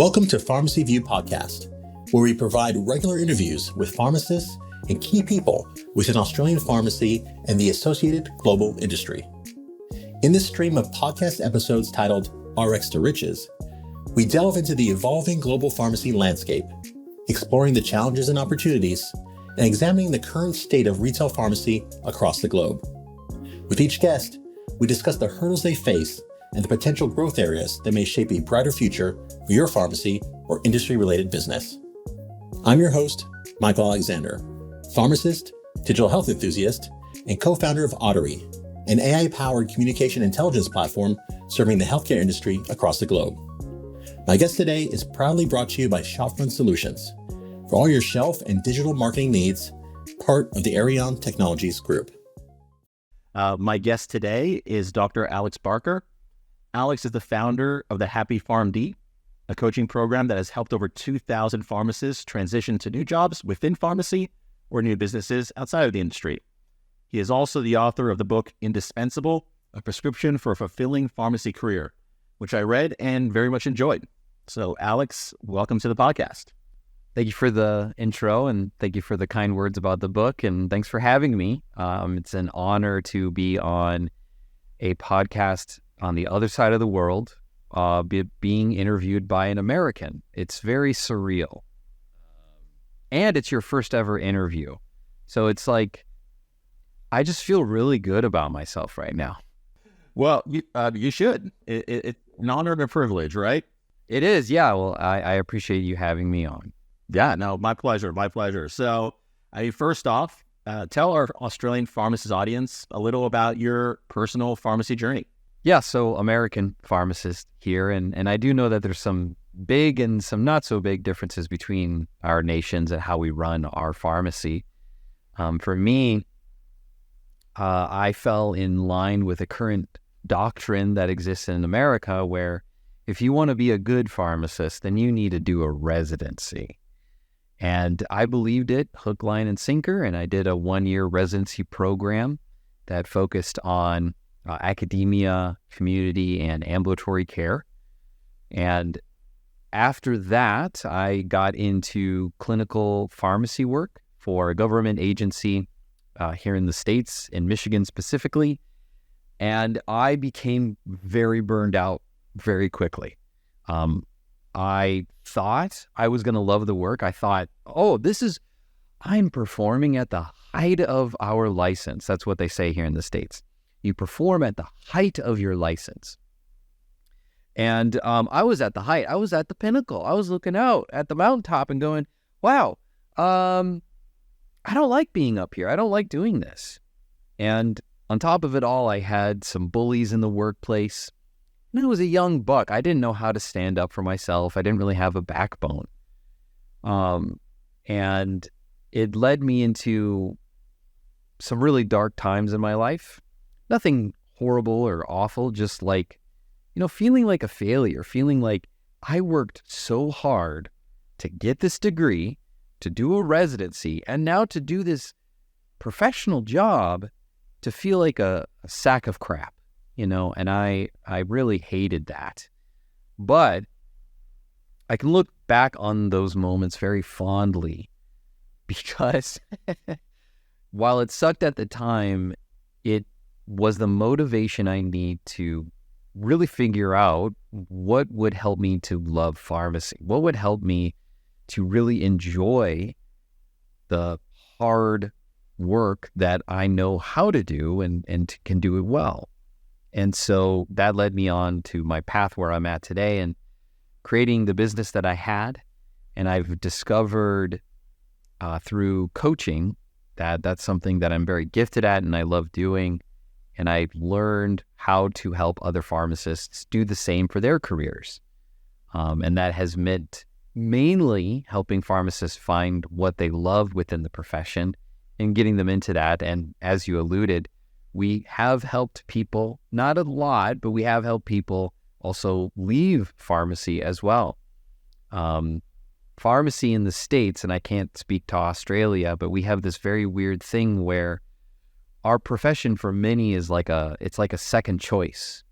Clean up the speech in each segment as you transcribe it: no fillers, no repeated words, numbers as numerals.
Welcome to Pharmacy View Podcast, where we provide regular interviews with pharmacists and key people within Australian pharmacy and the associated global industry. In this stream of podcast episodes titled RX to Riches, we delve into the evolving global pharmacy landscape, exploring the challenges and opportunities, and examining the current state of retail pharmacy across the globe. With each guest, we discuss the hurdles they face and the potential growth areas that may shape a brighter future for your pharmacy or industry-related business. I'm your host, Michael Alexander, pharmacist, digital health enthusiast, and co-founder of Audirie, an AI-powered communication intelligence platform serving the healthcare industry across the globe. My guest today is proudly brought to you by Shopfront Solutions for all your shelf and digital marketing needs, part of the Arion Technologies Group. My guest today is Dr. Alex Barker. Alex is the founder of the Happy PharmD, a coaching program that has helped over 2,000 pharmacists transition to new jobs within pharmacy or new businesses outside of the industry. He is also the author of the book Indispensable, a prescription for a fulfilling pharmacy career, which I read and very much enjoyed. So Alex, welcome to the podcast. Thank you for the intro and thank you for the kind words about the book, and thanks for having me. It's an honor to be on a podcast on the other side of the world, being interviewed by an American. It's very surreal. And it's your first ever interview. So it's like, I just feel really good about myself right now. Well, you should. It's an honor and a privilege, right? It is, yeah. Well, I appreciate you having me on. Yeah, no, my pleasure. So, first off, tell our Australian pharmacist audience a little about your personal pharmacy journey. Yeah, so American pharmacist here, and I do know that there's some big and some not so big differences between our nations and how we run our pharmacy. For me, I fell in line with a current doctrine that exists in America where if you want to be a good pharmacist, then you need to do a residency. And I believed it hook, line, and sinker, and I did a 1-year residency program that focused on academia, community, and ambulatory care. And after that, I got into clinical pharmacy work for a government agency here in the States, in Michigan specifically. And I became very burned out very quickly. I thought I was going to love the work. I thought, I'm performing at the height of our license. That's what they say here in the States. You perform at the height of your license. And I was at the height. I was at the pinnacle. I was looking out at the mountaintop and going, wow, I don't like being up here. I don't like doing this. And on top of it all, I had some bullies in the workplace. And I was a young buck. I didn't know how to stand up for myself. I didn't really have a backbone. And it led me into some really dark times in my life. Nothing horrible or awful, just like, feeling like a failure, feeling like I worked so hard to get this degree, to do a residency, and now to do this professional job to feel like a sack of crap, and I really hated that. But I can look back on those moments very fondly because while it sucked at the time, it was the motivation I need to really figure out what would help me to love pharmacy, what would help me to really enjoy the hard work that I know how to do and can do it well. And so that led me on to my path where I'm at today and creating the business that I had. And I've discovered through coaching that that's something that I'm very gifted at and I love doing. And I've learned how to help other pharmacists do the same for their careers. And that has meant mainly helping pharmacists find what they love within the profession and getting them into that. And as you alluded, we have helped people, not a lot, but we have helped people also leave pharmacy as well. Pharmacy in the States, and I can't speak to Australia, but we have this very weird thing where our profession for many is like a second choice.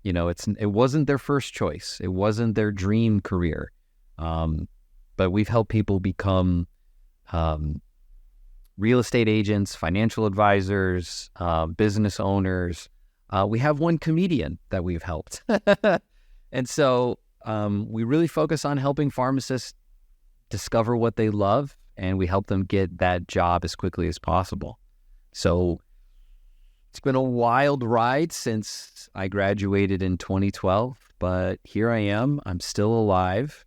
It wasn't their first choice. It wasn't their dream career. But we've helped people become real estate agents, financial advisors, business owners. We have one comedian that we've helped. And so we really focus on helping pharmacists discover what they love, and we help them get that job as quickly as possible. So it's been a wild ride since I graduated in 2012, but here I am. I'm still alive.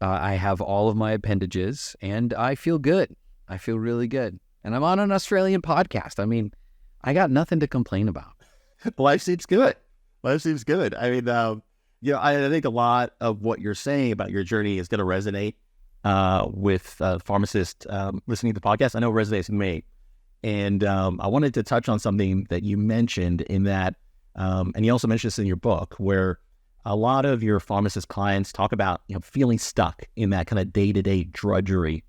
I have all of my appendages, and I feel good. I feel really good. And I'm on an Australian podcast. I mean, I got nothing to complain about. Life seems good. Life seems good. I mean, I think a lot of what you're saying about your journey is going to resonate with pharmacists listening to the podcast. I know it resonates with me. And I wanted to touch on something that you mentioned in that, and you also mentioned this in your book, where a lot of your pharmacist clients talk about, feeling stuck in that kind of day-to-day drudgery.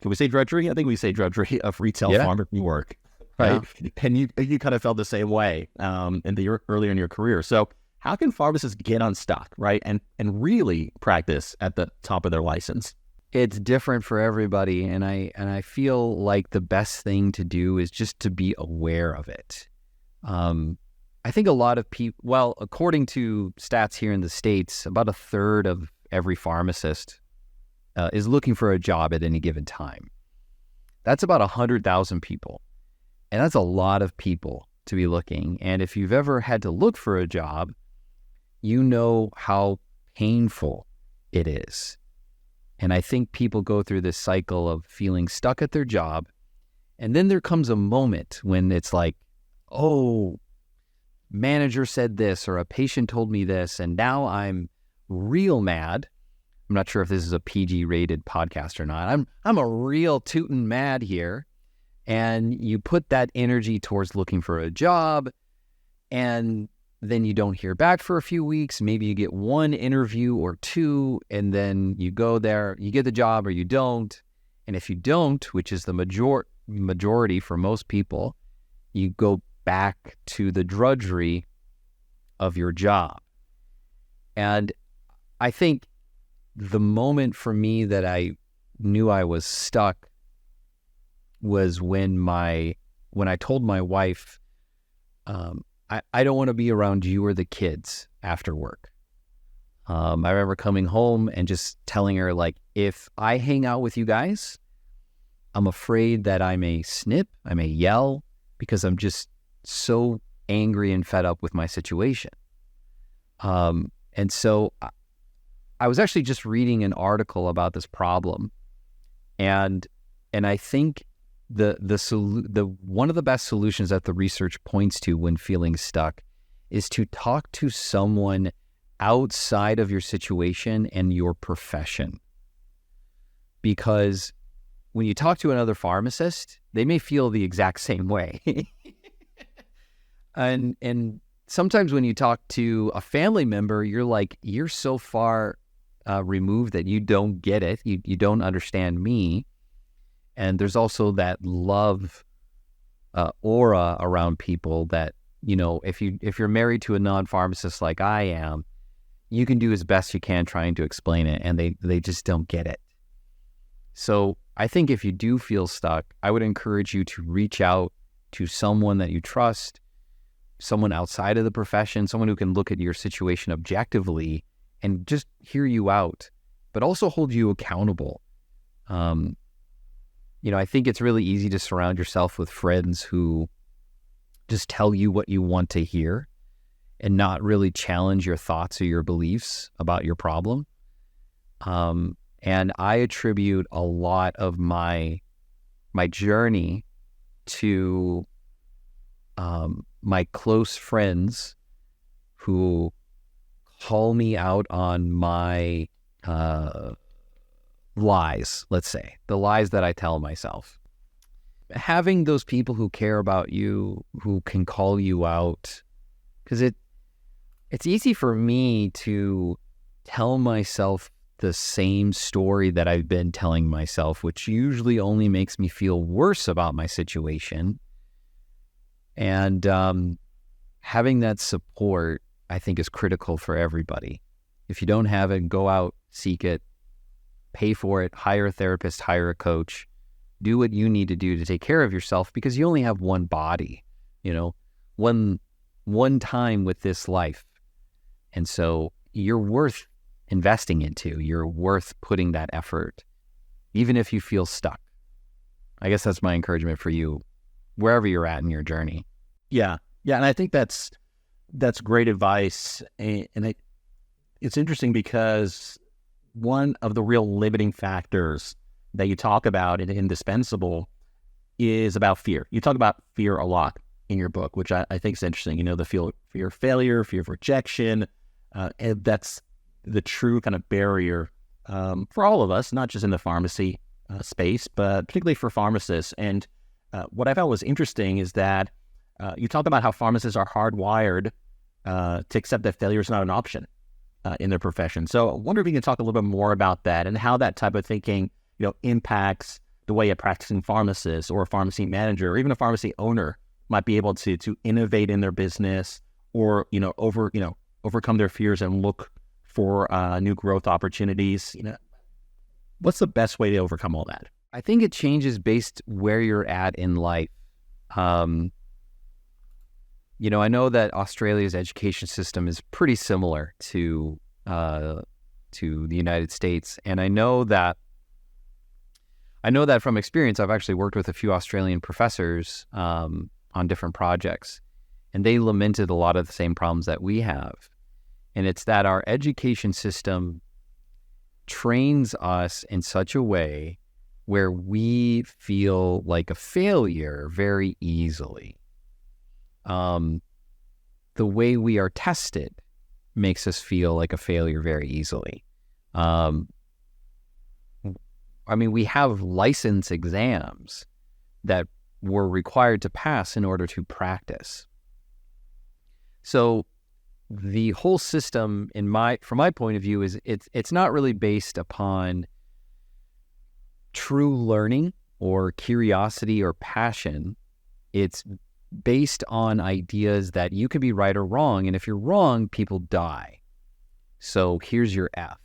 Can we say drudgery? I think we say drudgery of retail pharmacy work, right? Yeah. And you kind of felt the same way earlier in your career. So how can pharmacists get unstuck, right, and really practice at the top of their license? It's different for everybody, and I feel like the best thing to do is just to be aware of it. I think a lot of people, well, according to stats here in the States, about a third of every pharmacist is looking for a job at any given time. That's about 100,000 people, and that's a lot of people to be looking. And if you've ever had to look for a job, you know how painful it is. And I think people go through this cycle of feeling stuck at their job. And then there comes a moment when it's like, oh, manager said this, or a patient told me this, and now I'm real mad. I'm not sure if this is a PG rated podcast or not. I'm a real tootin' mad here. And you put that energy towards looking for a job, and then you don't hear back for a few weeks. Maybe you get one interview or two, and then you go there, you get the job or you don't. And if you don't, which is the majority for most people, you go back to the drudgery of your job. And I think the moment for me that I knew I was stuck was when I told my wife, I don't want to be around you or the kids after work. I remember coming home and just telling her, like, if I hang out with you guys, I'm afraid that I may snip, I may yell, because I'm just so angry and fed up with my situation. And so I was actually just reading an article about this problem, and I think the one of the best solutions that the research points to when feeling stuck is to talk to someone outside of your situation and your profession. Because when you talk to another pharmacist, they may feel the exact same way. And sometimes when you talk to a family member, you're so far removed that you don't get it. You don't understand me. And there's also that love aura around people that, if you're married to a non-pharmacist like I am, you can do as best you can trying to explain it, and they just don't get it. So I think if you do feel stuck, I would encourage you to reach out to someone that you trust, someone outside of the profession, someone who can look at your situation objectively and just hear you out, but also hold you accountable. I think it's really easy to surround yourself with friends who just tell you what you want to hear and not really challenge your thoughts or your beliefs about your problem. And I attribute a lot of my journey to my close friends who call me out on my lies, let's say, the lies that I tell myself. Having those people who care about you, who can call you out, because it's easy for me to tell myself the same story that I've been telling myself, which usually only makes me feel worse about my situation. And having that support, I think, is critical for everybody. If you don't have it, go out, seek it, pay for it, hire a therapist, hire a coach, do what you need to do to take care of yourself, because you only have one body, one time with this life. And so you're worth investing into, you're worth putting that effort, even if you feel stuck. I guess that's my encouragement for you, wherever you're at in your journey. Yeah. And I think that's great advice. And it's interesting because one of the real limiting factors that you talk about in Indispensable is about fear. You talk about fear a lot in your book, which I think is interesting. The fear of failure, fear of rejection, and that's the true kind of barrier for all of us, not just in the pharmacy space, but particularly for pharmacists. And what I found was interesting is that you talk about how pharmacists are hardwired to accept that failure is not an option in their profession. So I wonder if you can talk a little bit more about that and how that type of thinking, impacts the way a practicing pharmacist or a pharmacy manager or even a pharmacy owner might be able to innovate in their business or, overcome their fears and look for new growth opportunities. What's the best way to overcome all that? I think it changes based where you're at in life. I know that Australia's education system is pretty similar to the United States, and I know that from experience. I've actually worked with a few Australian professors on different projects, and they lamented a lot of the same problems that we have. And it's that our education system trains us in such a way where we feel like a failure very easily. The way we are tested makes us feel like a failure very easily. We have license exams that we're required to pass in order to practice. So the whole system, from my point of view, is it's not really based upon true learning or curiosity or passion. It's based on ideas that you can be right or wrong, and if you're wrong, people die. So here's your F.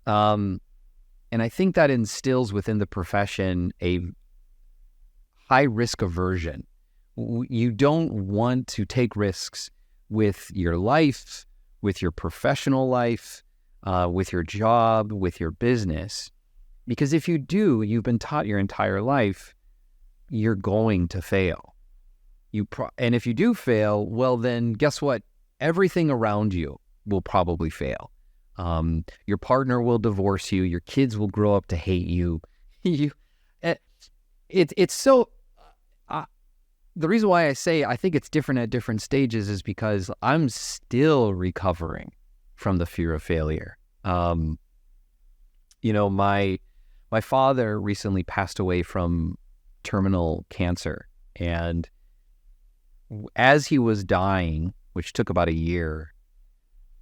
And I think that instills within the profession a high risk aversion. You don't want to take risks with your life, with your professional life, with your job, with your business. Because if you do, you've been taught your entire life, you're going to fail. And if you do fail, well, then guess what? Everything around you will probably fail. Your partner will divorce you. Your kids will grow up to hate you. It's so... the reason why I say I think it's different at different stages is because I'm still recovering from the fear of failure. My father recently passed away from terminal cancer, and as he was dying, which took about a year,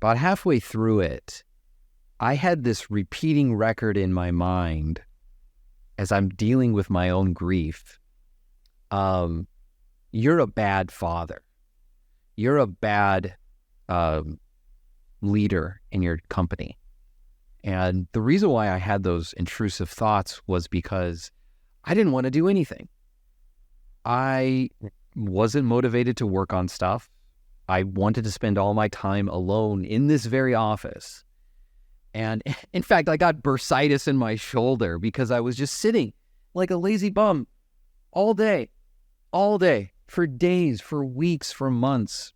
about halfway through it, I had this repeating record in my mind as I'm dealing with my own grief. You're a bad father. You're a bad leader in your company. And the reason why I had those intrusive thoughts was because I didn't want to do anything. I wasn't motivated to work on stuff. I wanted to spend all my time alone in this very office. And in fact, I got bursitis in my shoulder because I was just sitting like a lazy bum all day, for days, for weeks, for months.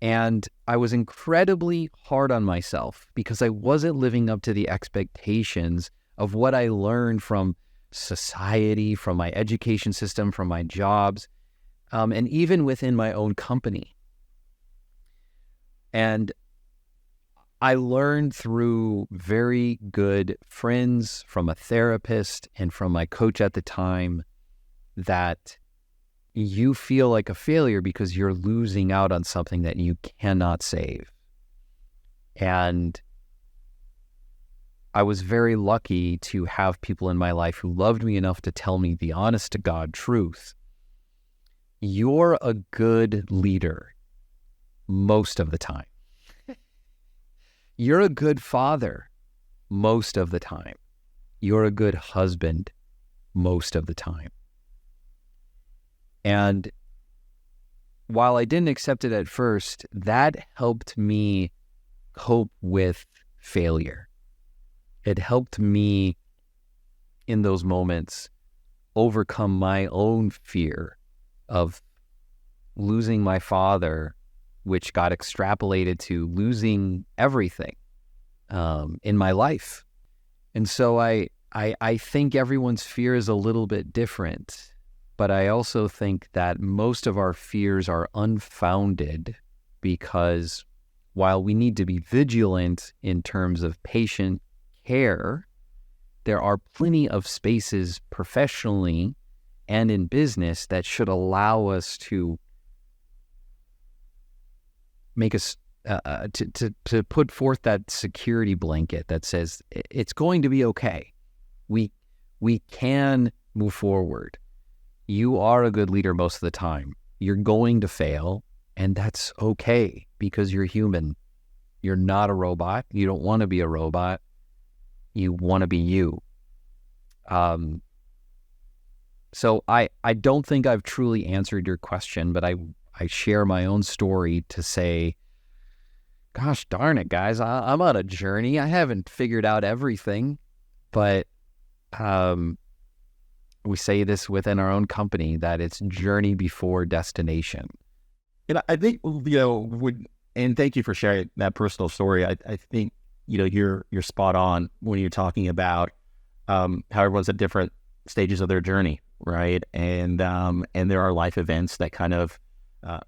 And I was incredibly hard on myself because I wasn't living up to the expectations of what I learned from society, from my education system, from my jobs, and even within my own company. And I learned through very good friends, from a therapist and from my coach at the time, that you feel like a failure because you're losing out on something that you cannot save. And I was very lucky to have people in my life who loved me enough to tell me the honest to God truth. You're a good leader most of the time. You're a good father most of the time. You're a good husband most of the time. And while I didn't accept it at first, that helped me cope with failure. It helped me in those moments overcome my own fear of losing my father, which got extrapolated to losing everything in my life. And so I think everyone's fear is a little bit different, but I also think that most of our fears are unfounded, because while we need to be vigilant in terms of patient care, there are plenty of spaces professionally and in business that should allow us to make us to put forth that security blanket that says it's going to be okay. We can move forward. You are a good leader most of the time. You're going to fail, and that's okay because you're human. You're not a robot. You don't want to be a robot. You want to be you. So I don't think I've truly answered your question, but I share my own story to say, gosh darn it, guys, I'm on a journey. I haven't figured out everything, but we say this within our own company that it's journey before destination. And I think, and thank you for sharing that personal story. I think, you're spot on when you're talking about how everyone's at different stages of their journey, right? And there are life events that kind of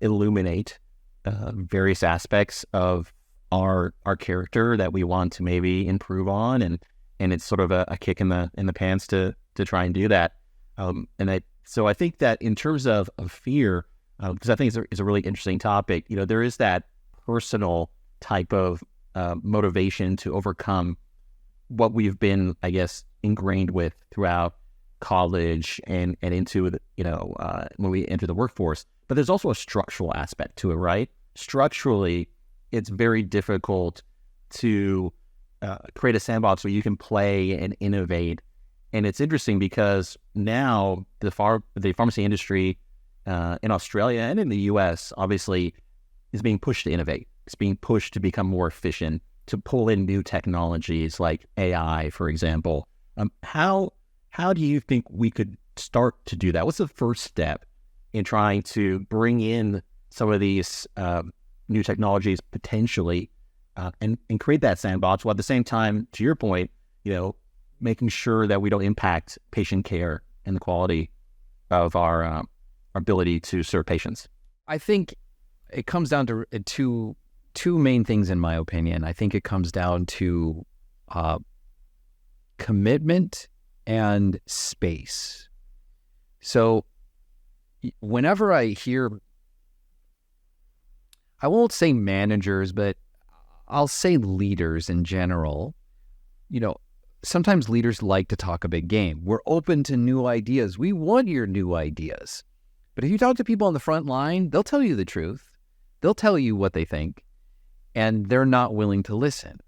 illuminate various aspects of our character that we want to maybe improve on, and it's sort of a kick in the pants to try and do that. So I think that in terms of fear, because I think it's a really interesting topic, there is that personal type of motivation to overcome what we've been, I guess, ingrained with throughout college and into when we enter the workforce. But there's also a structural aspect to it, right? Structurally, it's very difficult to create a sandbox where you can play and innovate. And it's interesting because now the pharmacy industry in Australia and in the US obviously is being pushed to innovate. It's being pushed to become more efficient, to pull in new technologies like AI, for example. How do you think we could start to do that? What's the first step in trying to bring in some of these new technologies potentially and create that sandbox, while at the same time, to your point, making sure that we don't impact patient care and the quality of our ability to serve patients? I think it comes down to two main things, in my opinion. I think it comes down to commitment and space. So whenever I hear, I won't say managers, but I'll say leaders in general, sometimes leaders like to talk a big game. We're open to new ideas. We want your new ideas. But if you talk to people on the front line, they'll tell you the truth. They'll tell you what they think, and they're not willing to listen.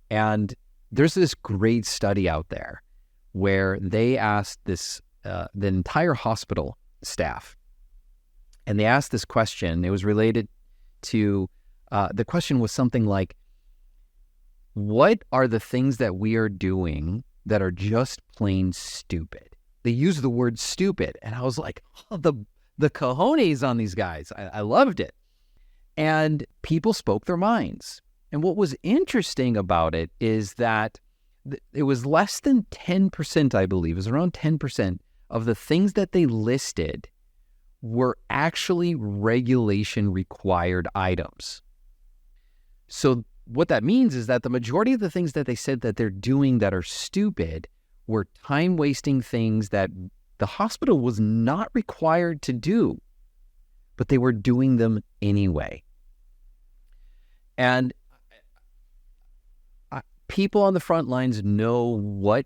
And there's this great study out there where they asked the entire hospital staff, and they asked this question. It was related to, the question was something like, what are the things that we are doing that are just plain stupid? They used the word stupid, and I was like, oh, the cojones on these guys. I loved it. And people spoke their minds. And what was interesting about it is that it was less than 10%, I believe. It was around 10% of the things that they listed were actually regulation required items. So what that means is that the majority of the things that they said that they're doing that are stupid were time-wasting things that the hospital was not required to do, but they were doing them anyway. And people on the front lines know what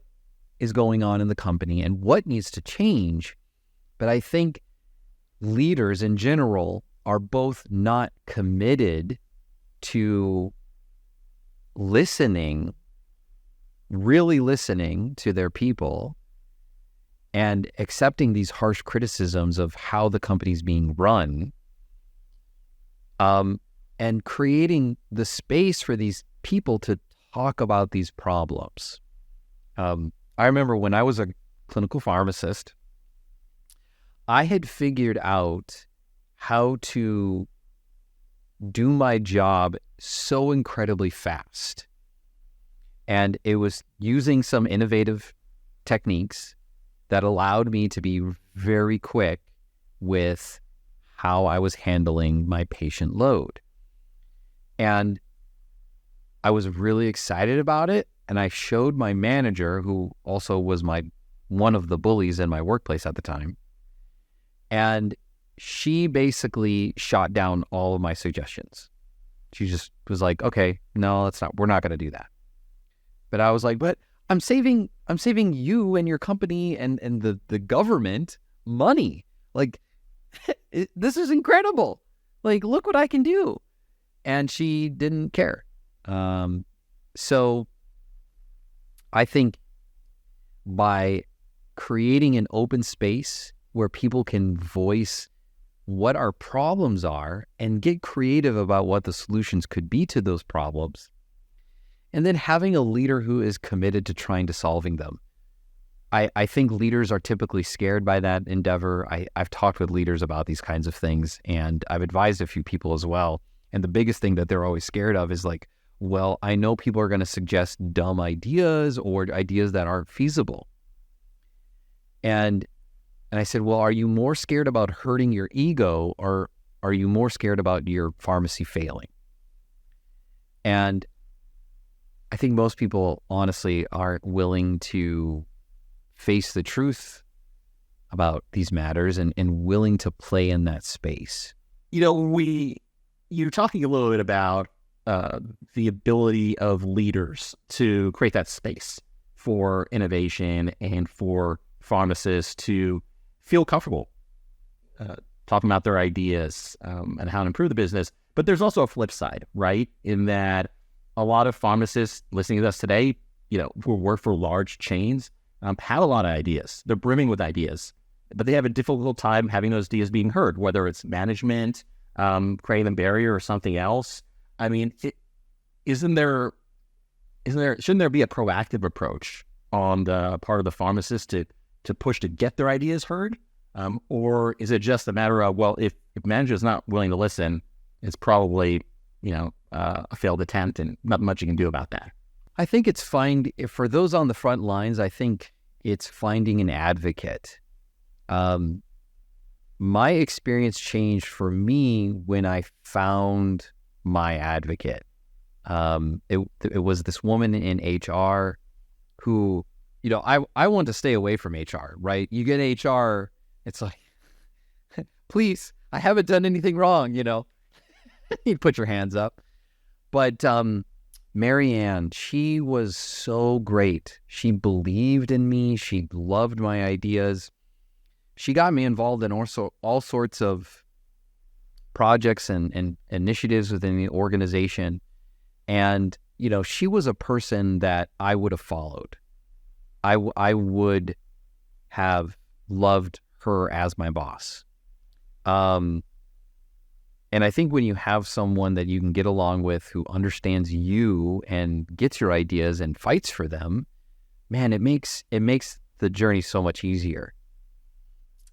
is going on in the company and what needs to change, but I think leaders in general are both not committed to listening really listening to their people and accepting these harsh criticisms of how the company's being run, and creating the space for these people to talk about these problems. I remember when I was a clinical pharmacist, I had figured out how to do my job so incredibly fast. And it was using some innovative techniques that allowed me to be very quick with how I was handling my patient load. And I was really excited about it. And I showed my manager, who also was one of the bullies in my workplace at the time. And she basically shot down all of my suggestions. She just was like, okay, no, we're not going to do that. But I was like, but I'm saving you and your company and the government money. Like, this is incredible. Like, look what I can do. And she didn't care. So I think by creating an open space where people can voice what our problems are and get creative about what the solutions could be to those problems, and then having a leader who is committed to trying to solving them. I think leaders are typically scared by that endeavor. I've talked with leaders about these kinds of things, and I've advised a few people as well. And the biggest thing that they're always scared of is like, well, I know people are going to suggest dumb ideas or ideas that aren't feasible. And I said, well, are you more scared about hurting your ego, or are you more scared about your pharmacy failing? And I think most people honestly aren't willing to face the truth about these matters and willing to play in that space. You're talking a little bit about the ability of leaders to create that space for innovation and for pharmacists to feel comfortable talking about their ideas and how to improve the business. But there's also a flip side, right? In that a lot of pharmacists listening to us today, who work for large chains, have a lot of ideas. They're brimming with ideas, but they have a difficult time having those ideas being heard, whether it's management, creating a barrier or something else. I mean, shouldn't there be a proactive approach on the part of the pharmacist to push to get their ideas heard? Or is it just a matter of, well, if manager is not willing to listen, it's probably, a failed attempt and not much you can do about that? I think it's for those on the front lines, I think it's finding an advocate. My experience changed for me when I found my advocate. It was this woman in HR who, I want to stay away from HR, right? You get HR, it's like, please, I haven't done anything wrong, You put your hands up. But Marianne, she was so great. She believed in me. She loved my ideas. She got me involved in also all sorts of projects and initiatives within the organization. And, she was a person that I would have followed. I would have loved her as my boss. And I think when you have someone that you can get along with who understands you and gets your ideas and fights for them, man, it makes the journey so much easier.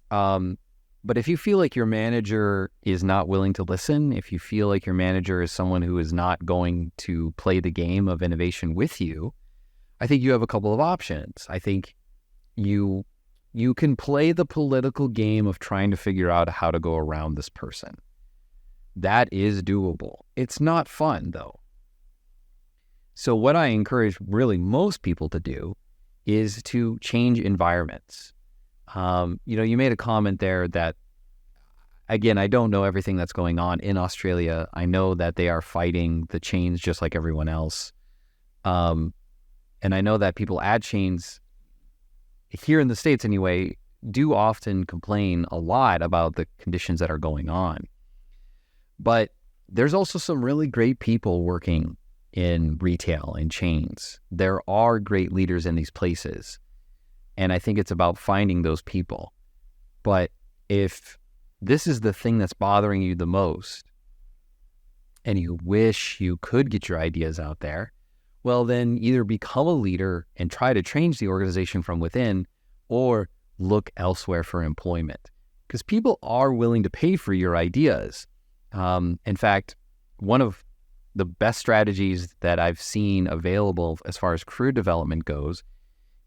But if you feel like your manager is not willing to listen, if you feel like your manager is someone who is not going to play the game of innovation with you, I think you have a couple of options. I think you can play the political game of trying to figure out how to go around this person. That is doable. It's not fun, though. So what I encourage really most people to do is to change environments. You made a comment there that, again, I don't know everything that's going on in Australia. I know that they are fighting the chains just like everyone else. And I know that people at chains, here in the States anyway, do often complain a lot about the conditions that are going on. But there's also some really great people working in retail and chains. There are great leaders in these places. And I think it's about finding those people. But if this is the thing that's bothering you the most, and you wish you could get your ideas out there, well, then either become a leader and try to change the organization from within, or look elsewhere for employment. Because people are willing to pay for your ideas. In fact, one of the best strategies that I've seen available as far as career development goes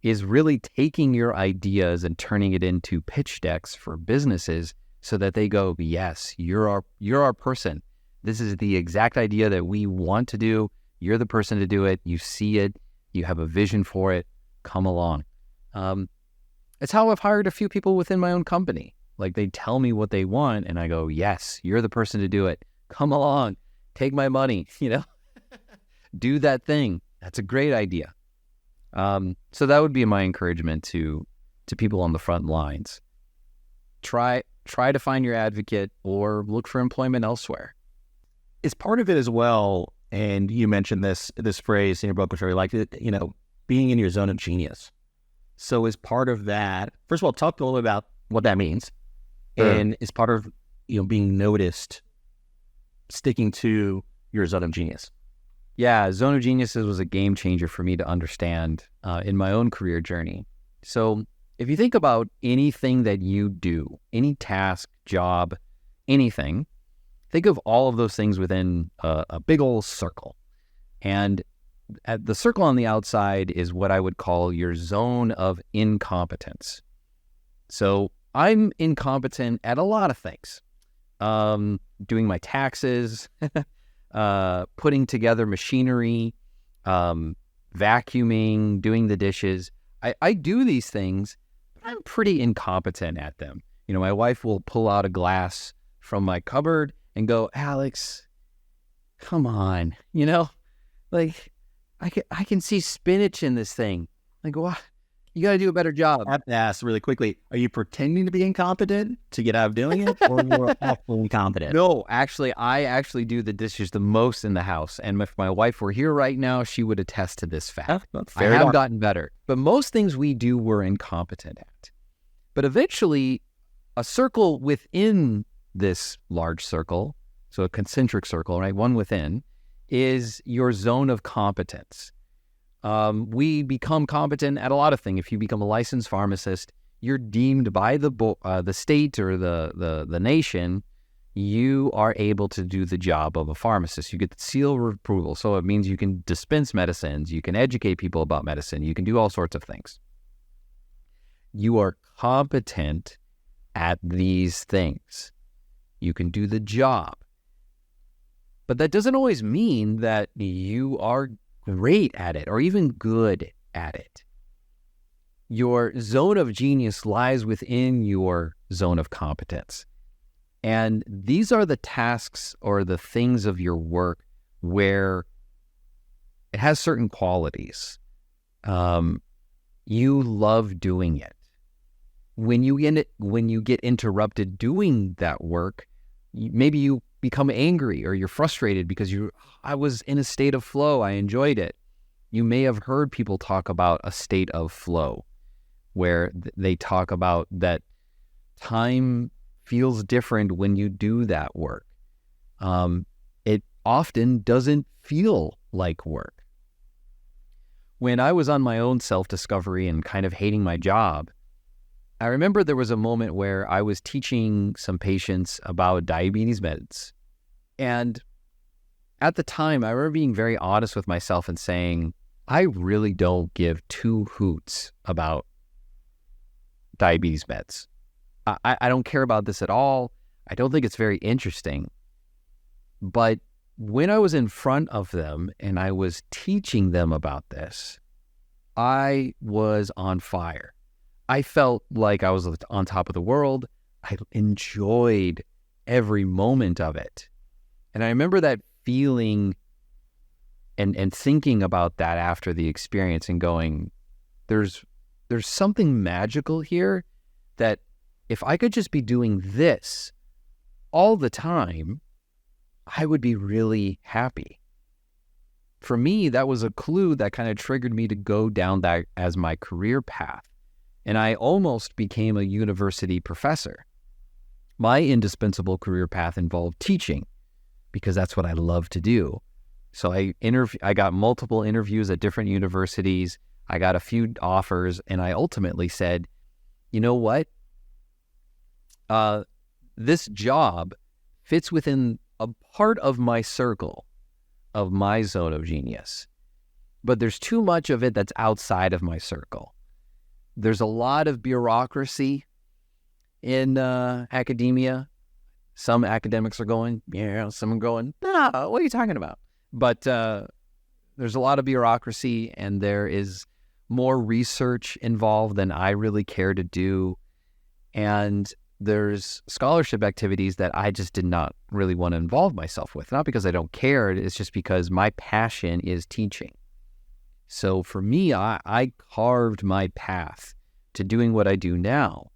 is really taking your ideas and turning it into pitch decks for businesses so that they go, yes, you're our person. This is the exact idea that we want to do. You're the person to do it. You see it. You have a vision for it. Come along. It's how I've hired a few people within my own company. Like, they tell me what they want and I go, yes, you're the person to do it. Come along. Take my money, do that thing. That's a great idea. So that would be my encouragement to people on the front lines. Try to find your advocate or look for employment elsewhere. Is part of it as well, and you mentioned this phrase in your book, which I really liked it, being in your zone of genius. So is part of that, first of all, talk a little about what that means. Sure. And is part of, being noticed, sticking to your zone of genius. Yeah, zone of genius was a game changer for me to understand in my own career journey. So if you think about anything that you do, any task, job, anything, think of all of those things within a big old circle. And at the circle on the outside is what I would call your zone of incompetence. So I'm incompetent at a lot of things. Doing my taxes, putting together machinery, vacuuming, doing the dishes. I do these things, but I'm pretty incompetent at them. My wife will pull out a glass from my cupboard and go, Alex, come on, like I can see spinach in this thing. Like, what? You got to do a better job. I have to ask really quickly, are you pretending to be incompetent to get out of doing it, or you're actually incompetent? No, actually, I do the dishes the most in the house. And if my wife were here right now, she would attest to this fact. I have gotten better. But most things we do, we're incompetent at. But eventually, a circle within this large circle, so a concentric circle, right, one within, is your zone of competence. We become competent at a lot of things. If you become a licensed pharmacist, you're deemed by the state or the nation, you are able to do the job of a pharmacist. You get the seal of approval. So it means you can dispense medicines, you can educate people about medicine, you can do all sorts of things. You are competent at these things. You can do the job. But that doesn't always mean that you are great at it or even good at it. Your zone of genius lies within your zone of competence. And these are the tasks or the things of your work where it has certain qualities. You love doing it. When you get interrupted doing that work, maybe you become angry or you're frustrated because I was in a state of flow. I enjoyed it. You may have heard people talk about a state of flow where they talk about that time feels different when you do that work. It often doesn't feel like work. When I was on my own self-discovery and kind of hating my job, I remember there was a moment where I was teaching some patients about diabetes meds. And at the time, I remember being very honest with myself and saying, I really don't give two hoots about diabetes meds. I don't care about this at all. I don't think it's very interesting. But when I was in front of them and I was teaching them about this, I was on fire. I felt like I was on top of the world. I enjoyed every moment of it. And I remember that feeling and thinking about that after the experience and going, there's something magical here that if I could just be doing this all the time, I would be really happy. for me, that was a clue that kind of triggered me to go down that as my career path. And I almost became a university professor. My indispensable career path involved teaching because that's what I love to do. So I got multiple interviews at different universities. I got a few offers, and I ultimately said, you know what? This job fits within a part of my circle, of my zone of genius. But there's too much of it that's outside of my circle. There's a lot of bureaucracy in academia. Some academics are going, yeah, some are going, no, what are you talking about? But there's a lot of bureaucracy, and there is more research involved than I really care to do. And there's scholarship activities that I just did not really want to involve myself with. Not because I don't care, it's just because my passion is teaching. So for me, I carved my path to doing what I do now.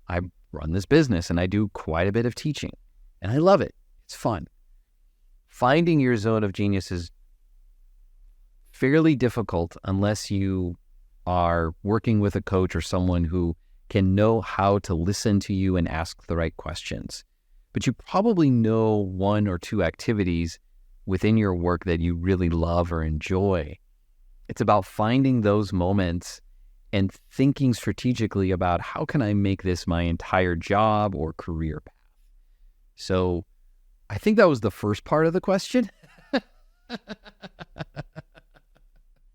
I run this business and I do quite a bit of teaching, and I love it. It's fun. Finding your zone of genius is fairly difficult unless you are working with a coach or someone who can know how to listen to you and ask the right questions. But you probably know one or two activities within your work that you really love or enjoy. It's about finding those moments and thinking strategically about how can I make this my entire job or career path. So I think that was the first part of the question.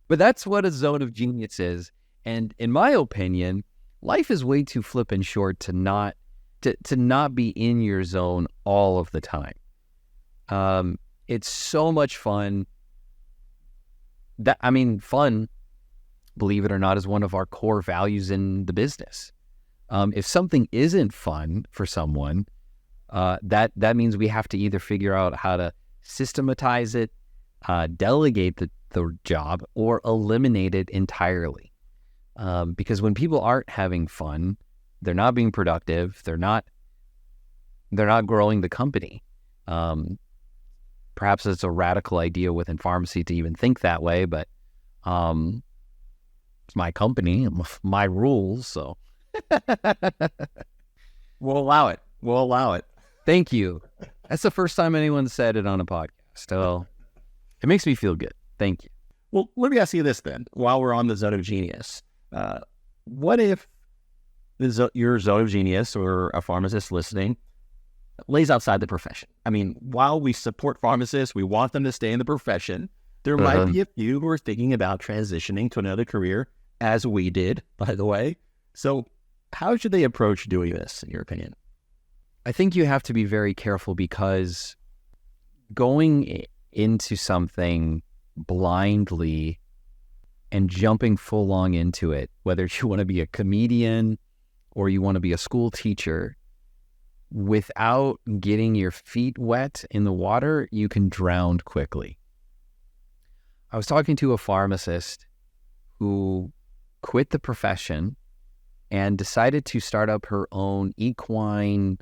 But that's what a zone of genius is. And in my opinion, life is way too flippin' short to not be in your zone all of the time. It's so much fun. Fun, believe it or not, is one of our core values in the business. If something isn't fun for someone, that means we have to either figure out how to systematize it, delegate the job, or eliminate it entirely. Because when people aren't having fun, they're not being productive, they're not growing the company. Perhaps it's a radical idea within pharmacy to even think that way, but it's my company, my rules, so we'll allow it. Thank you. That's the first time anyone said it on a podcast. So it makes me feel good. Thank you. Well, let me ask you this then, while we're on the zone of genius. What if your zone of genius, or a pharmacist listening, lays outside the profession? I mean, while we support pharmacists, we want them to stay in the profession, there might be a few who are thinking about transitioning to another career, as we did, by the way. So how should they approach doing this, in your opinion? I think you have to be very careful, because going into something blindly and jumping full on into it, whether you want to be a comedian or you want to be a school teacher, without getting your feet wet in the water, you can drown quickly. I was talking to a pharmacist who quit the profession and decided to start up her own equine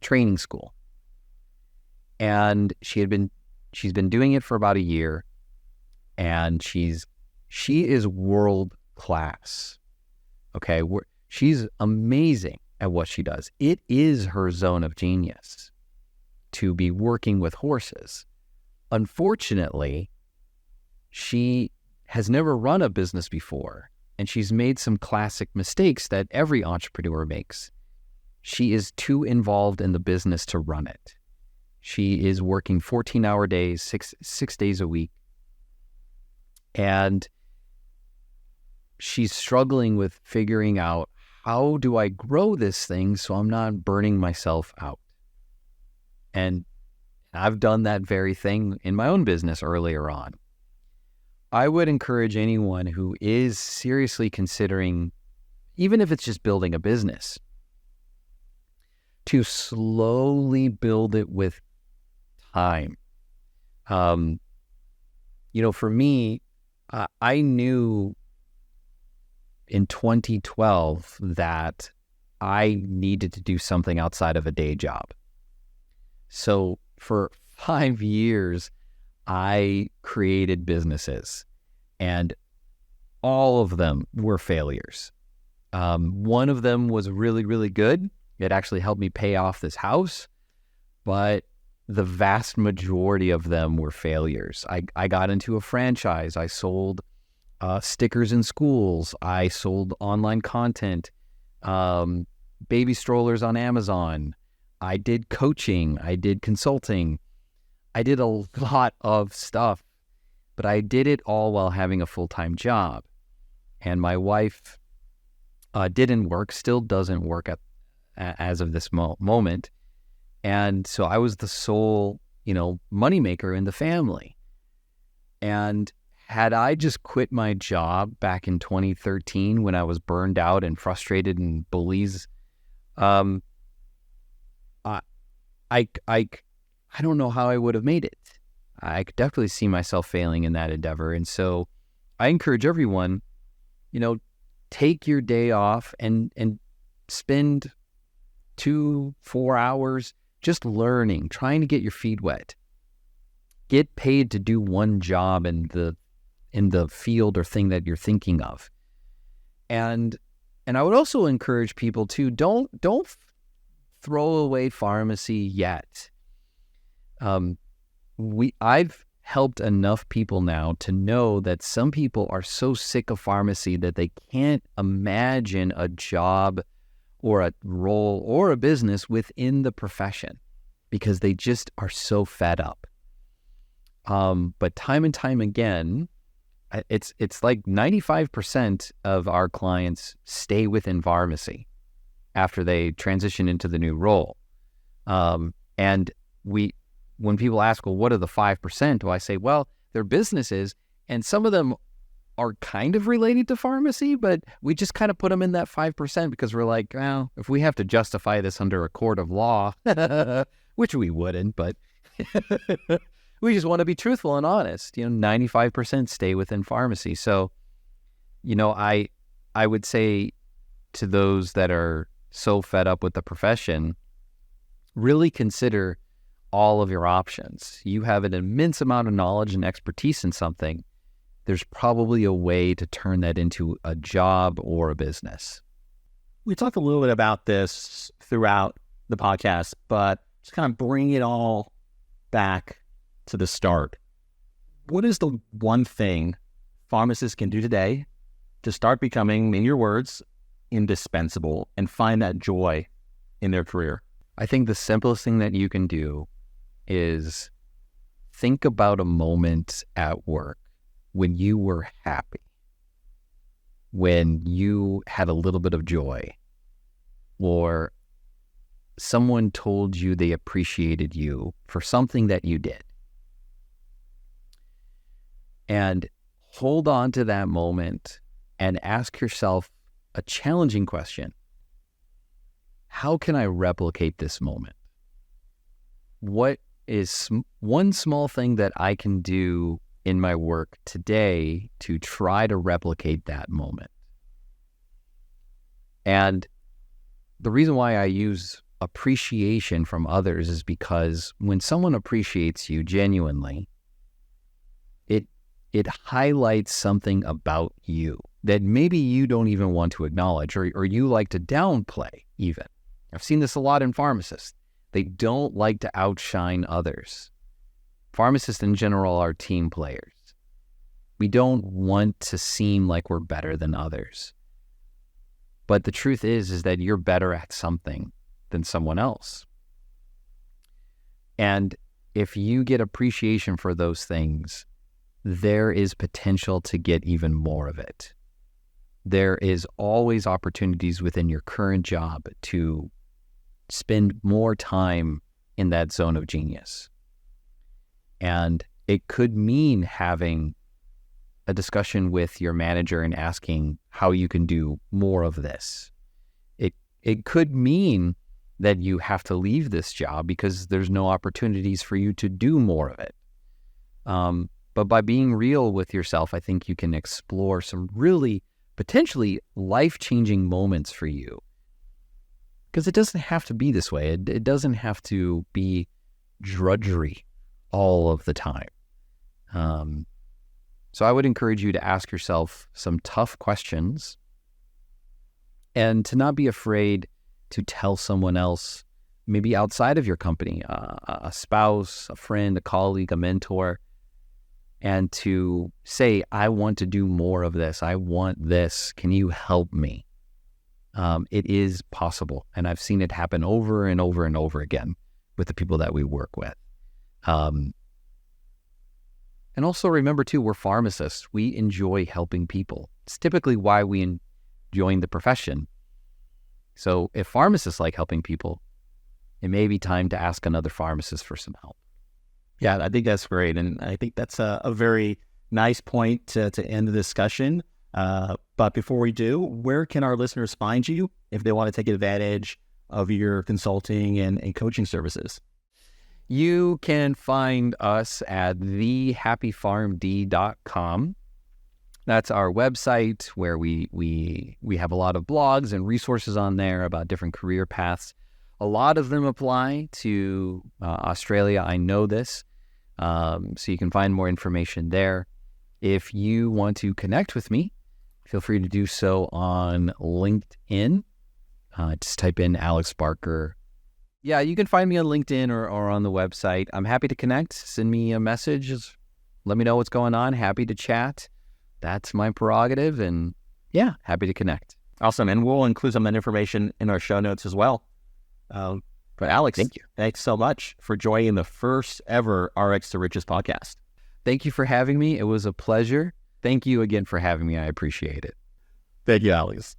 training school. And she's been doing it for about a year, and she is world class. Okay, she's amazing at what she does. It is her zone of genius to be working with horses. Unfortunately, she has never run a business before, and she's made some classic mistakes that every entrepreneur makes. She is too involved in the business to run it. She is working 14-hour days, six days a week. And she's struggling with figuring out, how do I grow this thing so I'm not burning myself out? And I've done that very thing in my own business earlier on. I would encourage anyone who is seriously considering, even if it's just building a business, to slowly build it with time. For me, I knew in 2012 that I needed to do something outside of a day job. So for 5 years, I created businesses, and all of them were failures. One of them was really, really good. It actually helped me pay off this house, but the vast majority of them were failures. I got into a franchise. I sold stickers in schools. I sold online content, baby strollers on Amazon. I did coaching. I did consulting. I did a lot of stuff, but I did it all while having a full-time job. And my wife didn't work, still doesn't work as of this moment. And so I was the sole, moneymaker in the family. And had I just quit my job back in 2013 when I was burned out and frustrated and bullies, I don't know how I would have made it. I could definitely see myself failing in that endeavor. And so I encourage everyone, take your day off and spend 2-4 hours just learning, trying to get your feet wet. Get paid to do one job in the field or thing that you're thinking of. And I would also encourage people to don't throw away pharmacy yet. I've helped enough people now to know that some people are so sick of pharmacy that they can't imagine a job or a role or a business within the profession because they just are so fed up. But time and time again, it's like 95% of our clients stay within pharmacy after they transition into the new role. And when people ask, well, what are the 5%? Well, I say, well, they're businesses, and some of them are kind of related to pharmacy, but we just kind of put them in that 5% because we're like, well, if we have to justify this under a court of law, which we wouldn't, but we just want to be truthful and honest. 95% stay within pharmacy. So, I would say to those that are so fed up with the profession, really consider all of your options. You have an immense amount of knowledge and expertise in something. There's probably a way to turn that into a job or a business. We talked a little bit about this throughout the podcast, but just kind of bring it all back to the start. What is the one thing pharmacists can do today to start becoming, in your words, indispensable and find that joy in their career? I think the simplest thing that you can do is think about a moment at work when you were happy, when you had a little bit of joy, or someone told you they appreciated you for something that you did. And hold on to that moment and ask yourself a challenging question. How can I replicate this moment? What is one small thing that I can do in my work today to try to replicate that moment? And the reason why I use appreciation from others is because when someone appreciates you genuinely, it highlights something about you that maybe you don't even want to acknowledge or you like to downplay even. I've seen this a lot in pharmacists. They don't like to outshine others. Pharmacists in general are team players. We don't want to seem like we're better than others. But the truth is that you're better at something than someone else. And if you get appreciation for those things, there is potential to get even more of it. There is always opportunities within your current job to spend more time in that zone of genius. And it could mean having a discussion with your manager and asking how you can do more of this. It could mean that you have to leave this job because there's no opportunities for you to do more of it. But by being real with yourself, I think you can explore some really potentially life-changing moments for you. Because it doesn't have to be this way. It doesn't have to be drudgery all of the time. So I would encourage you to ask yourself some tough questions and to not be afraid to tell someone else, maybe outside of your company, a spouse, a friend, a colleague, a mentor, and to say, I want to do more of this. I want this. Can you help me? It is possible. And I've seen it happen over and over and over again with the people that we work with. And also remember too, we're pharmacists. We enjoy helping people. It's typically why we join the profession. So if pharmacists like helping people, it may be time to ask another pharmacist for some help. Yeah, I think that's great. And I think that's a very nice point to end the discussion. But before we do, where can our listeners find you if they want to take advantage of your consulting and coaching services? You can find us at thehappypharmd.com. That's our website where we have a lot of blogs and resources on there about different career paths. A lot of them apply to Australia. I know this. So you can find more information there. If you want to connect with me, feel free to do so on LinkedIn. Just type in Alex Barker. Yeah, you can find me on LinkedIn or on the website. I'm happy to connect. Send me a message. Let me know what's going on. Happy to chat. That's my prerogative. And yeah, happy to connect. Awesome. And we'll include some of that information in our show notes as well. But Alex, thank you. Thanks so much for joining the first ever RX to Riches podcast. Thank you for having me. It was a pleasure. Thank you again for having me. I appreciate it. Thank you, Alex.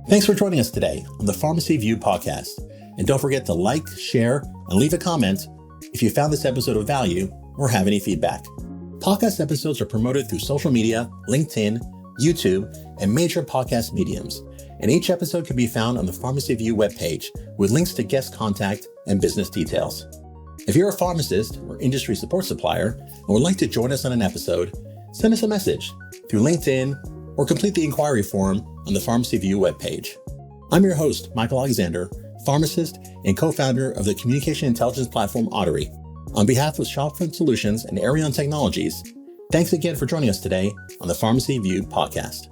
Thanks for joining us today on the Pharmacy View podcast. And don't forget to like, share, and leave a comment if you found this episode of value or have any feedback. Podcast episodes are promoted through social media, LinkedIn, YouTube, and major podcast mediums. And each episode can be found on the Pharmacy View webpage with links to guest contact and business details. If you're a pharmacist or industry support supplier and would like to join us on an episode, send us a message through LinkedIn or complete the inquiry form on the Pharmacy View webpage. I'm your host, Michael Alexander, pharmacist and co-founder of the communication intelligence platform Audirie. On behalf of Shopfront Solutions and Arion Technologies, thanks again for joining us today on the Pharmacy View podcast.